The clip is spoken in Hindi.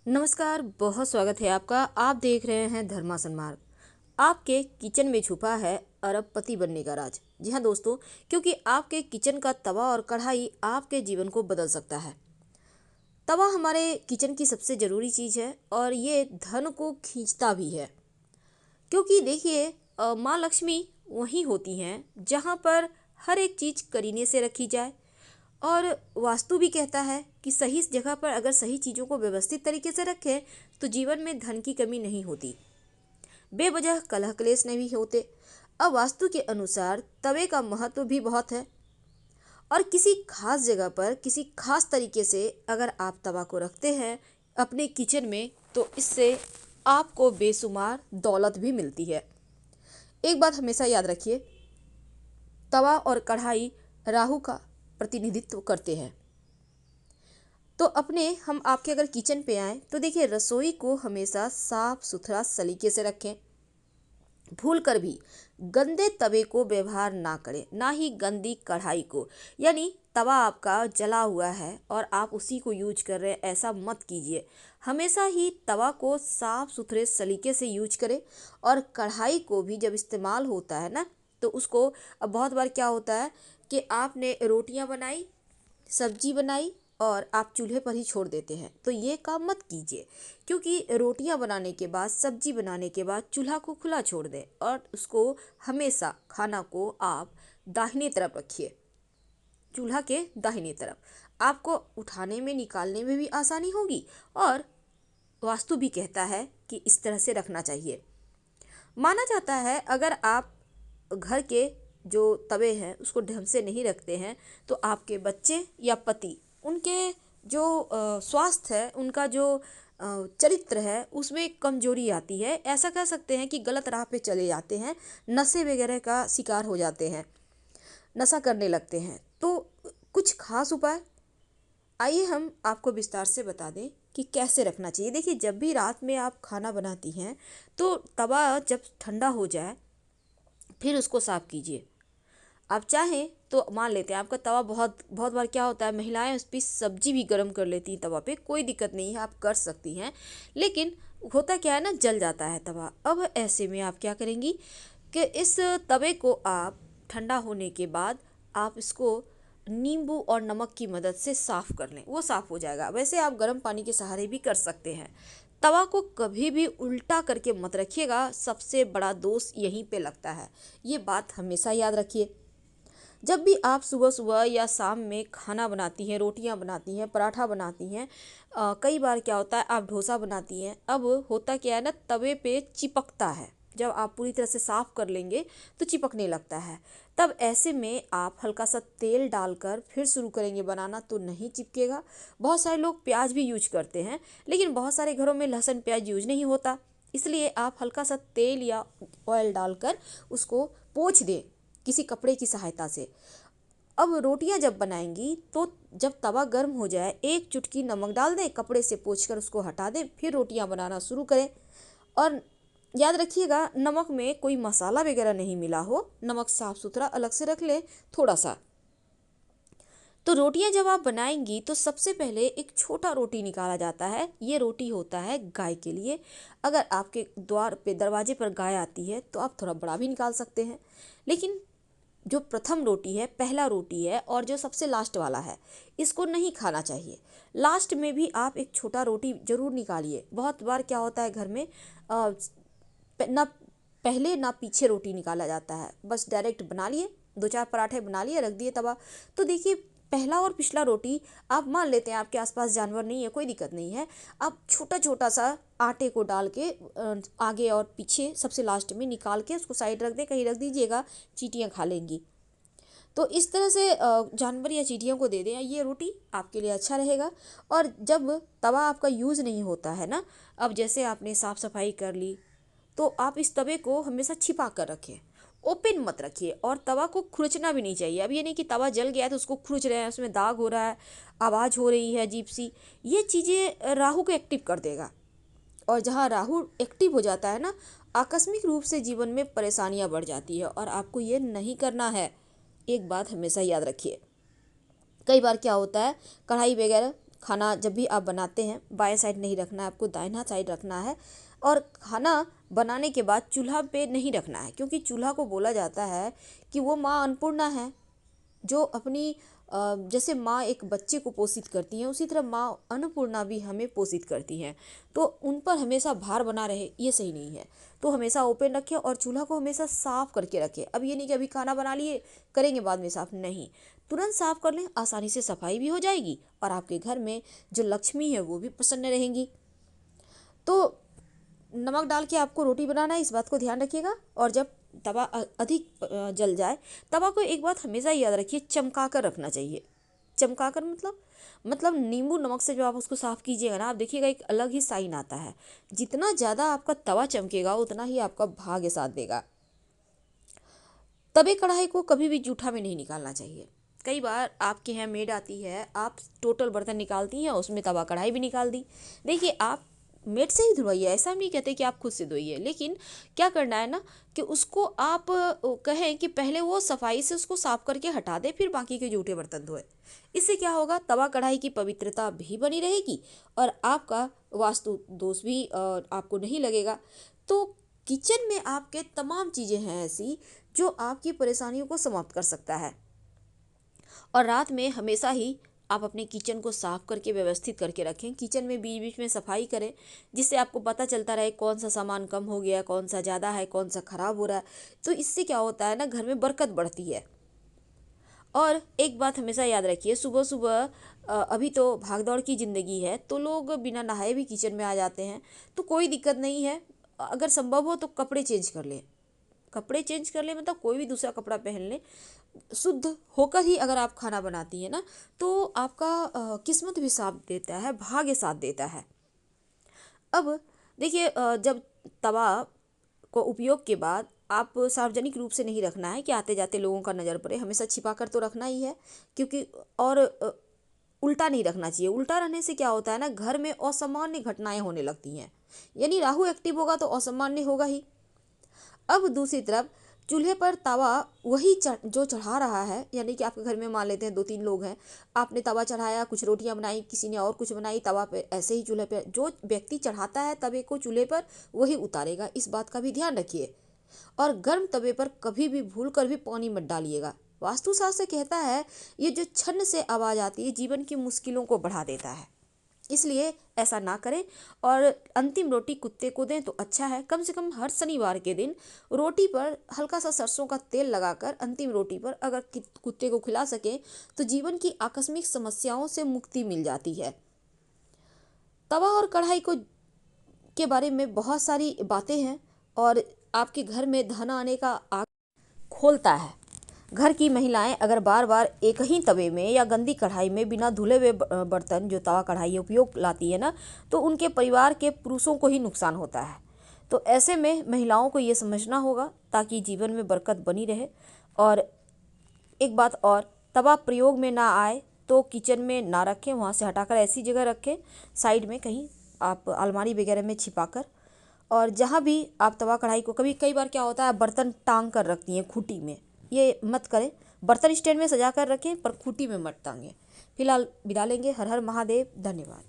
नमस्कार, बहुत स्वागत है आपका। आप देख रहे हैं धर्मासन मार्ग। आपके किचन में छुपा है अरबपति बनने का राज। जी हाँ दोस्तों, क्योंकि आपके किचन का तवा और कढ़ाई आपके जीवन को बदल सकता है। तवा हमारे किचन की सबसे ज़रूरी चीज़ है और ये धन को खींचता भी है। क्योंकि देखिए, माँ लक्ष्मी वहीं होती हैं जहाँ पर हर एक चीज़ करीने से रखी जाए। और वास्तु भी कहता है कि सही जगह पर अगर सही चीज़ों को व्यवस्थित तरीके से रखें तो जीवन में धन की कमी नहीं होती, बेवजह कलह क्लेश नहीं होते। अब वास्तु के अनुसार तवे का महत्व भी बहुत है और किसी खास जगह पर किसी खास तरीके से अगर आप तवा को रखते हैं अपने किचन में तो इससे आपको बेशुमार दौलत भी मिलती है। एक बात हमेशा याद रखिए, तवा और कढ़ाई राहु का प्रतिनिधित्व करते हैं। तो हम आपके अगर किचन पे आए तो देखिए, रसोई को हमेशा साफ सुथरा सलीके से रखें। भूल कर भी गंदे तवे को व्यवहार ना करें, ना ही गंदी कढ़ाई को। यानी तवा आपका जला हुआ है और आप उसी को यूज कर रहे हैं, ऐसा मत कीजिए। हमेशा ही तवा को साफ सुथरे सलीके से यूज करें। और कढ़ाई को भी जब इस्तेमाल होता है ना, तो उसको अब बहुत बार क्या होता है कि आपने रोटियां बनाई, सब्जी बनाई और आप चूल्हे पर ही छोड़ देते हैं। तो ये काम मत कीजिए, क्योंकि रोटियां बनाने के बाद, सब्जी बनाने के बाद चूल्हा को खुला छोड़ दें और उसको हमेशा खाना को आप दाहिने तरफ रखिए। चूल्हा के दाहिने तरफ आपको उठाने में, निकालने में भी आसानी होगी। और वास्तु भी कहता है कि इस तरह से रखना चाहिए। माना जाता है अगर आप घर के जो तवे हैं उसको ढंग से नहीं रखते हैं तो आपके बच्चे या पति, उनके जो स्वास्थ्य है, उनका जो चरित्र है, उसमें कमजोरी आती है। ऐसा कह सकते हैं कि गलत राह पे चले जाते हैं, नशे वगैरह का शिकार हो जाते हैं, नशा करने लगते हैं। तो कुछ खास उपाय आइए हम आपको विस्तार से बता दें कि कैसे रखना चाहिए। देखिए, जब भी रात में आप खाना बनाती हैं तो तवा जब ठंडा हो जाए फिर उसको साफ कीजिए। आप चाहें तो मान लेते हैं आपका तवा बहुत बहुत बार क्या होता है, महिलाएं उस पर सब्जी भी गर्म कर लेती हैं तवा पे, कोई दिक्कत नहीं है, आप कर सकती हैं। लेकिन होता क्या है ना, जल जाता है तवा। अब ऐसे में आप क्या करेंगी कि इस तवे को आप ठंडा होने के बाद आप इसको नींबू और नमक की मदद से साफ़ कर लें, वो साफ़ हो जाएगा। वैसे आप गर्म पानी के सहारे भी कर सकते हैं। तवा को कभी भी उल्टा करके मत रखिएगा, सबसे बड़ा दोष यहीं पे लगता है। ये बात हमेशा याद रखिए। जब भी आप सुबह सुबह या शाम में खाना बनाती हैं, रोटियां बनाती हैं, पराठा बनाती हैं, कई बार क्या होता है आप डोसा बनाती हैं, अब होता क्या है ना, तवे पे चिपकता है। जब आप पूरी तरह से साफ़ कर लेंगे तो चिपकने लगता है। तब ऐसे में आप हल्का सा तेल डालकर फिर शुरू करेंगे बनाना तो नहीं चिपकेगा। बहुत सारे लोग प्याज भी यूज करते हैं, लेकिन बहुत सारे घरों में लहसुन प्याज यूज नहीं होता, इसलिए आप हल्का सा तेल या ऑयल डालकर उसको पोंछ दें किसी कपड़े की सहायता से। अब रोटियां जब बनाएंगी तो जब तवा गर्म हो जाए, एक चुटकी नमक डाल दें, कपड़े से पोंछकर उसको हटा दें, फिर रोटियां बनाना शुरू करें। और याद रखिएगा, नमक में कोई मसाला वगैरह नहीं मिला हो, नमक साफ सुथरा अलग से रख लें थोड़ा सा। तो रोटियां जब आप बनाएंगी तो सबसे पहले एक छोटा रोटी निकाला जाता है। ये रोटी होता है गाय के लिए। अगर आपके द्वार पे, दरवाजे पर गाय आती है तो आप थोड़ा बड़ा भी निकाल सकते हैं। लेकिन जो प्रथम रोटी है, पहला रोटी है और जो सबसे लास्ट वाला है, इसको नहीं खाना चाहिए। लास्ट में भी आप एक छोटा रोटी जरूर निकालिए। बहुत बार क्या होता है घर में ना पहले ना पीछे रोटी निकाला जाता है, बस डायरेक्ट बना लिए, दो चार पराठे बना लिए, रख दिए तवा। तो देखिए, पहला और पिछला रोटी आप मान लेते हैं आपके आसपास जानवर नहीं है, कोई दिक्कत नहीं है, आप छोटा छोटा सा आटे को डाल के आगे और पीछे सबसे लास्ट में निकाल के उसको साइड रख दे, कहीं रख दीजिएगा, चींटियाँ खा लेंगी। तो इस तरह से जानवर या चींटियों को दे दें, ये रोटी आपके लिए अच्छा रहेगा। और जब तवा आपका यूज़ नहीं होता है ना, अब जैसे आपने साफ़ सफाई कर ली, तो आप इस तवे को हमेशा छिपा कर रखें, ओपन मत रखिए। और तवा को खुरचना भी नहीं चाहिए। अब ये नहीं कि तवा जल गया है तो उसको खुरच रहे हैं, उसमें दाग हो रहा है, आवाज़ हो रही है अजीब सी, ये चीज़ें राहु को एक्टिव कर देगा। और जहाँ राहु एक्टिव हो जाता है ना, आकस्मिक रूप से जीवन में परेशानियाँ बढ़ जाती है और आपको ये नहीं करना है। एक बात हमेशा याद रखिए। कई बार क्या होता है, कढ़ाई वगैरह खाना जब भी आप बनाते हैं बाएं साइड नहीं रखना है, आपको दाहिना साइड रखना है। और खाना बनाने के बाद चूल्हा पे नहीं रखना है, क्योंकि चूल्हा को बोला जाता है कि वो माँ अन्नपूर्णा है, जो अपनी जैसे माँ एक बच्चे को पोषित करती हैं, उसी तरह माँ अन्नपूर्णा भी हमें पोषित करती हैं। तो उन पर हमेशा भार बना रहे ये सही नहीं है। तो हमेशा ओपन रखें और चूल्हा को हमेशा साफ़ करके रखें। अब ये नहीं कि अभी खाना बना लिए करेंगे बाद में साफ़, नहीं, तुरंत साफ़ कर लें, आसानी से सफाई भी हो जाएगी और आपके घर में जो लक्ष्मी है वो भी प्रसन्न रहेंगी। तो नमक डाल के आपको रोटी बनाना है, इस बात को ध्यान रखिएगा। और जब तवा अधिक जल जाए, तवा को एक बात हमेशा याद रखिए, चमका कर रखना चाहिए। चमका कर मतलब नींबू नमक से जब आप उसको साफ़ कीजिएगा ना, आप देखिएगा एक अलग ही साइन आता है। जितना ज़्यादा आपका तवा चमकेगा उतना ही आपका भाग्य साथ देगा। तवे कढ़ाई को कभी भी जूठा में नहीं निकालना चाहिए। कई बार आपके यहाँ मेड आती है, आप टोटल बर्तन निकालती हैं, उसमें तवा कढ़ाई भी निकाल दी। देखिए, आप मेड से ही धुलवाइए, ऐसा नहीं कहते कि आप खुद से धोइए, लेकिन क्या करना है ना कि उसको आप कहें कि पहले वो सफाई से उसको साफ करके हटा दे, फिर बाकी के जूठे बर्तन धोए। इससे क्या होगा, तवा कढ़ाई की पवित्रता भी बनी रहेगी और आपका वास्तु दोष भी आपको नहीं लगेगा। तो किचन में आपके तमाम चीज़ें हैं ऐसी जो आपकी परेशानियों को समाप्त कर सकता है। और रात में हमेशा ही आप अपने किचन को साफ करके व्यवस्थित करके रखें। किचन में बीच बीच में सफाई करें, जिससे आपको पता चलता रहे कौन सा सामान कम हो गया, कौन सा ज़्यादा है, कौन सा खराब हो रहा है। तो इससे क्या होता है ना, घर में बरकत बढ़ती है। और एक बात हमेशा याद रखिए, सुबह सुबह अभी तो भागदौड़ की ज़िंदगी है, तो लोग बिना नहाए भी किचन में आ जाते हैं। तो कोई दिक्कत नहीं है, अगर संभव हो तो कपड़े चेंज कर लें। कपड़े चेंज कर ले मतलब कोई भी दूसरा कपड़ा पहन ले। शुद्ध होकर ही अगर आप खाना बनाती हैं ना, तो आपका किस्मत भी साथ देता है, भाग्य साथ देता है। अब देखिए, जब तवा को उपयोग के बाद आप सार्वजनिक रूप से नहीं रखना है कि आते जाते लोगों का नज़र पड़े, हमेशा छिपा कर तो रखना ही है। क्योंकि और उल्टा नहीं रखना चाहिए। उल्टा रहने से क्या होता है ना, घर में असामान्य घटनाएं होने लगती हैं, यानी राहु एक्टिव होगा तो असामान्य होगा ही। अब दूसरी तरफ चूल्हे पर तवा वही जो चढ़ा रहा है, यानी कि आपके घर में मान लेते हैं 2-3 लोग हैं, आपने तवा चढ़ाया, कुछ रोटियां बनाई, किसी ने और कुछ बनाई, तवा पे ऐसे ही चूल्हे पे जो व्यक्ति चढ़ाता है तवे को चूल्हे पर वही उतारेगा, इस बात का भी ध्यान रखिए। और गर्म तवे पर कभी भी भूल कर भी पानी मत डालिएगा। वास्तुशास्त्र कहता है ये जो छन्न से आवाज़ आती है जीवन की मुश्किलों को बढ़ा देता है, इसलिए ऐसा ना करें। और अंतिम रोटी कुत्ते को दें तो अच्छा है। कम से कम हर शनिवार के दिन रोटी पर हल्का सा सरसों का तेल लगाकर अंतिम रोटी पर अगर कुत्ते को खिला सकें तो जीवन की आकस्मिक समस्याओं से मुक्ति मिल जाती है। तवा और कढ़ाई को के बारे में बहुत सारी बातें हैं और आपके घर में धन आने का आग खोलता है। घर की महिलाएं अगर बार बार एक ही तवे में या गंदी कढ़ाई में बिना धुले हुए बर्तन जो तवा कढ़ाई उपयोग लाती है ना, तो उनके परिवार के पुरुषों को ही नुकसान होता है। तो ऐसे में महिलाओं को ये समझना होगा ताकि जीवन में बरकत बनी रहे। और एक बात और, तवा प्रयोग में ना आए तो किचन में ना रखें, वहाँ से हटाकर ऐसी जगह रखें साइड में, कहीं आप अलमारी वगैरह में छिपा कर। और जहाँ भी आप तवा कढ़ाई को, कई बार क्या होता है बर्तन टांग कर रखती हैं खूंटी में, ये मत करें। बर्तन स्टैंड में सजा कर रखें पर खूंटी में मत टांगें। फिलहाल विदा लेंगे। हर हर महादेव। धन्यवाद।